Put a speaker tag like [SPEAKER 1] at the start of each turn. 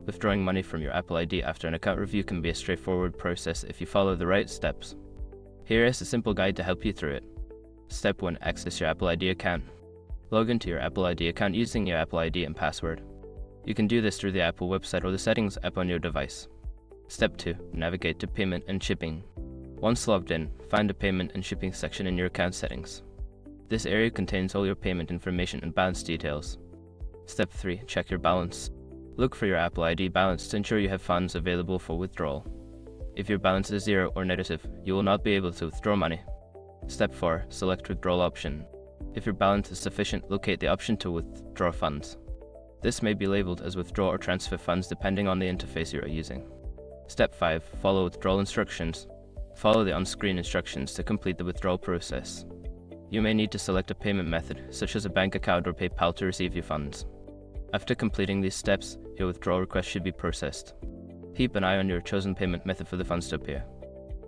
[SPEAKER 1] Withdrawing money from your Apple ID after an account review can be a straightforward process if you follow the right steps. Here is a simple guide to help you through it. Step 1. Access your Apple ID account. Log into your Apple ID account using your Apple ID and password. You can do this through the Apple website or the Settings app on your device. Step 2. Navigate to Payment and Shipping. Once logged in, find the Payment and Shipping section in your account settings. This area contains all your payment information and balance details. Step 3. Check your balance. Look for your Apple ID balance to ensure you have funds available for withdrawal. If your balance is 0 or negative, you will not be able to withdraw money. Step 4. Select Withdrawal option. If your balance is sufficient, locate the option to withdraw funds. This may be labeled as withdraw or transfer funds depending on the interface you are using. Step 5. Follow withdrawal instructions. Follow the on-screen instructions to complete the withdrawal process. You may need to select a payment method, such as a bank account or PayPal, to receive your funds. After completing these steps, your withdrawal request should be processed. Keep an eye on your chosen payment method for the funds to appear.